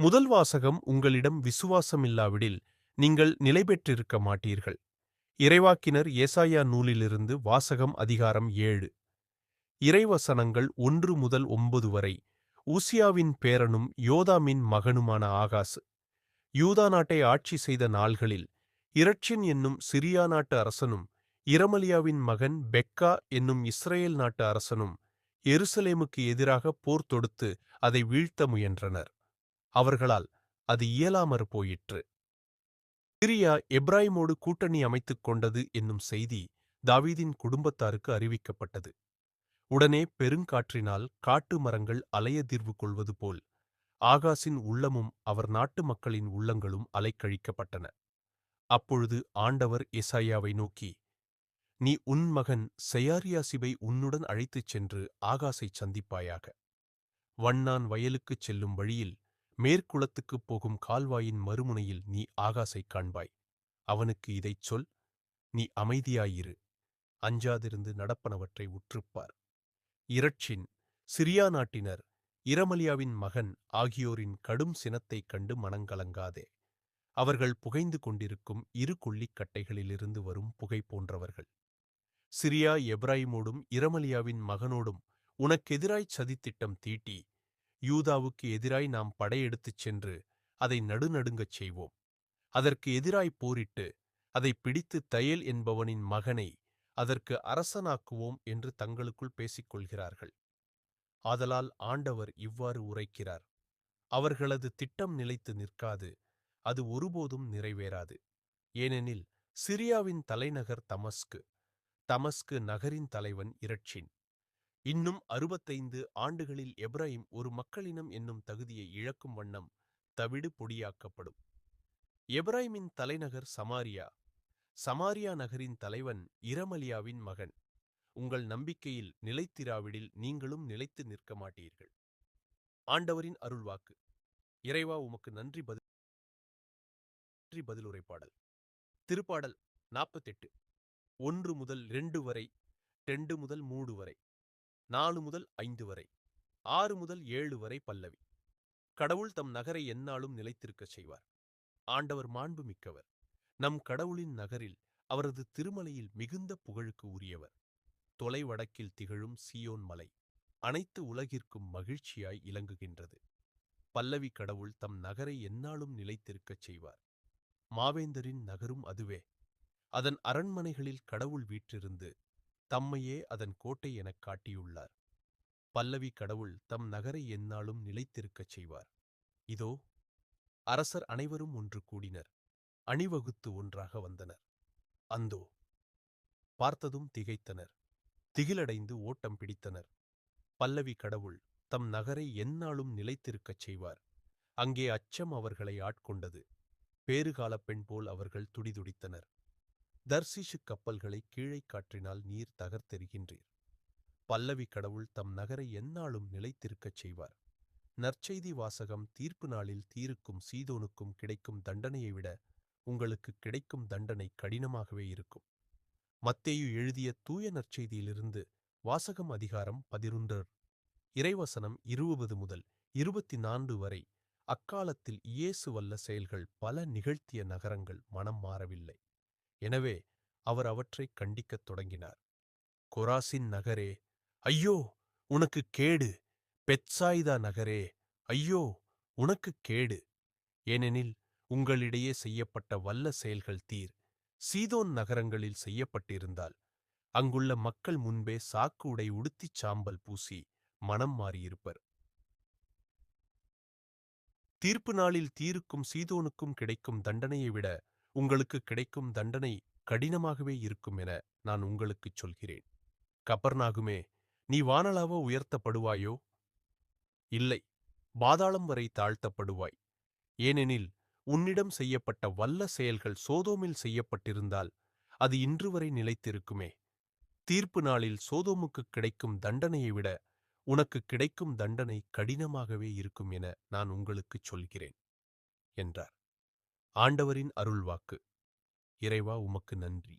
முதல் வாசகம் உங்களிடம் விசுவாசமில்லாவிடில் நீங்கள் நிலை பெற்றிருக்க மாட்டீர்கள். இறைவாக்கினர் ஏசாயா நூலிலிருந்து வாசகம் அதிகாரம் 7. இறைவசனங்கள் 1 முதல் 9 வரை. ஊசியாவின் பேரனும் யோதாமின் மகனுமான ஆகாசு யூதா நாட்டை ஆட்சி செய்த நாள்களில் இரட்சின் என்னும் சிரியா நாட்டு அரசனும் இரமலியாவின் மகன் பெக்கா என்னும் இஸ்ரேல் நாட்டு அரசனும் எருசலேமுக்கு எதிராக போர் தொடுத்து அதை வீழ்த்த முயன்றனர். அவர்களால் அது இயலாமற் போயிற்று. சிரியா எப்ராயிமோடு கூட்டணி அமைத்துக் கொண்டது என்னும் செய்தி தாவீதின் குடும்பத்தாருக்கு அறிவிக்கப்பட்டது. உடனே பெருங்காற்றினால் காட்டு மரங்கள் அலையதிர்வு கொள்வது போல் ஆகாசின் உள்ளமும் அவர் நாட்டு மக்களின் உள்ளங்களும் அலைக்கழிக்கப்பட்டன. அப்பொழுது ஆண்டவர் எசாயாவை நோக்கி, நீ உன் மகன் செயாரியாசிபை உன்னுடன் அழைத்துச் சென்று ஆகாசைச் சந்திப்பாயாக. வண்ணான் வயலுக்குச் செல்லும் வழியில் மேற்குளத்துக்குப் போகும் கால்வாயின் மறுமுனையில் நீ ஆகாசைக் காண்பாய். அவனுக்கு இதைச் சொல், நீ அமைதியாயிரு, அஞ்சாதிருந்து நடப்பனவற்றை உற்றுப்பார். இரட்சின், சிரியா நாட்டினர், இரமலியாவின் மகன் ஆகியோரின் கடும் சினத்தைக் கண்டு மனங்கலங்காதே. அவர்கள் புகைந்து கொண்டிருக்கும் இரு கொள்ளிக்கட்டைகளிலிருந்து வரும் புகை போன்றவர்கள். சிரியா எப்ராயிமோடும் இரமலியாவின் மகனோடும் உனக்கெதிராய்ச் சதித்திட்டம் தீட்டி, யூதாவுக்கு எதிராய் நாம் படையெடுத்துச் சென்று அதை நடுநடுங்கச் செய்வோம். அதற்கு எதிராய்ப் போரிட்டு அதைப் பிடித்து தயேல் என்பவனின் மகனை அதற்கு அரசனாக்குவோம் என்று தங்களுக்குள் பேசிக்கொள்கிறார்கள். ஆதலால் ஆண்டவர் இவ்வாறு உரைக்கிறார், அவர்களது திட்டம் நிலைத்து நிற்காது, அது ஒருபோதும் நிறைவேறாது. ஏனெனில் சிரியாவின் தலைநகர் தமஸ்கு, தமஸ்கு நகரின் தலைவன் இரட்சின். இன்னும் 65 ஆண்டுகளில் எப்ராயிம் ஒரு மக்களினம் என்னும் தகுதியை இழக்கும் வண்ணம் தவிடு பொடியாக்கப்படும். எப்ராயிமின் தலைநகர் சமாரியா, சமாரியா நகரின் தலைவன் இரமலியாவின் மகன். உங்கள் நம்பிக்கையில் நிலைத்திராவிடில் நீங்களும் நிலைத்து நிற்க மாட்டீர்கள். ஆண்டவரின் அருள்வாக்கு. இறைவா, உமக்கு நன்றி. பதிலுரைப்பாடல். திருப்பாடல் 48. 1 முதல் 2 வரை, 2 முதல் 3 வரை, 4 முதல் 5 வரை, 6 முதல் 7 வரை பல்லவி. கடவுள் தம் நகரை எந்நாளும் நிலைத்திருக்கச் செய்வார். ஆண்டவர் மாண்பு மிக்கவர். நம் கடவுளின் நகரில் அவரது திருமலையில் மிகுந்த புகழுக்கு உரியவர். தொலைவடக்கில் திகழும் சீயோன் மலை அனைத்து உலகிற்கும் மகிழ்ச்சியாய் இலங்குகின்றது. பல்லவி. கடவுள் தம் நகரை எந்நாளும் நிலைத்திருக்கச் செய்வார். மாவேந்தரின் நகரும் அதுவே. அதன் அரண்மனைகளில் கடவுள் வீற்றிருந்து தம்மையே அதன் கோட்டை எனக் காட்டியுள்ளார். பல்லவி. கடவுள் தம் நகரை எந்நாளும் நிலைத்திருக்கச் செய்வார். இதோ, அரசர் அனைவரும் ஒன்று கூடினர், அணிவகுத்து ஒன்றாக வந்தனர். அந்தோ, பார்த்ததும் திகைத்தனர், திகிலடைந்து ஓட்டம் பிடித்தனர். பல்லவி. கடவுள் தம் நகரை எந்நாளும் நிலைத்திருக்கச் செய்வார். அங்கே அச்சம் அவர்களை ஆட்கொண்டது. பேறுகாலப் பெண் போல் அவர்கள் துடிதுடித்தனர். தர்சிஷு கப்பல்களை கீழைக் காற்றினால் நீர் தகர்த்தெறிகின்றீர். பல்லவி. கடவுள் தம் நகரை எந்நாளும் நிலைத்திருக்கச் செய்வார். நற்செய்தி வாசகம். தீர்ப்பு நாளில் தீருக்கும் சீதோனுக்கும் கிடைக்கும் தண்டனையை விட உங்களுக்கு கிடைக்கும் தண்டனை கடினமாகவே இருக்கும். மத்தேயு எழுதிய தூய நற்செய்தியிலிருந்து வாசகம். அதிகாரம் 11. இறைவசனம் 20 முதல் 24 வரை. அக்காலத்தில் இயேசு வல்ல செயல்கள் பல நிகழ்த்திய நகரங்கள் மனம் மாறவில்லை. எனவே அவர் அவற்றைக் கண்டிக்கத் தொடங்கினார். கொராசின் நகரே, ஐயோ, உனக்குக் கேடு! பெத்சாயிதா நகரே, ஐயோ, உனக்குக் கேடு! ஏனெனில் உங்களிடையே செய்யப்பட்ட வல்ல செயல்கள் தீர், சீதோன் நகரங்களில் செய்யப்பட்டிருந்தால், அங்குள்ள மக்கள் முன்பே சாக்கு உடை உடுத்திச் சாம்பல் பூசி மனம் மாறியிருப்பர். தீர்ப்பு நாளில் தீருக்கும் சீதோனுக்கும் கிடைக்கும் தண்டனையை விட உங்களுக்கு கிடைக்கும் தண்டனை கடினமாகவே இருக்கும் என நான் உங்களுக்குச் சொல்கிறேன். கப்பர்நாகுமே, நீ வானளாவ உயர்த்தப்படுவாயோ? இல்லை, பாதாளம் வரை தாழ்த்தப்படுவாய். ஏனெனில் உன்னிடம் செய்யப்பட்ட வல்ல செயல்கள் சோதோமில் செய்யப்பட்டிருந்தால் அது இன்று வரை நிலைத்திருக்குமே. தீர்ப்பு நாளில் சோதோமுக்குக் கிடைக்கும் தண்டனையை விட உனக்குக் கிடைக்கும் தண்டனை கடினமாகவே இருக்கும் என நான் உங்களுக்குச் சொல்கிறேன் என்றார். ஆண்டவரின் அருள்வாக்கு. இறைவா, உமக்கு நன்றி.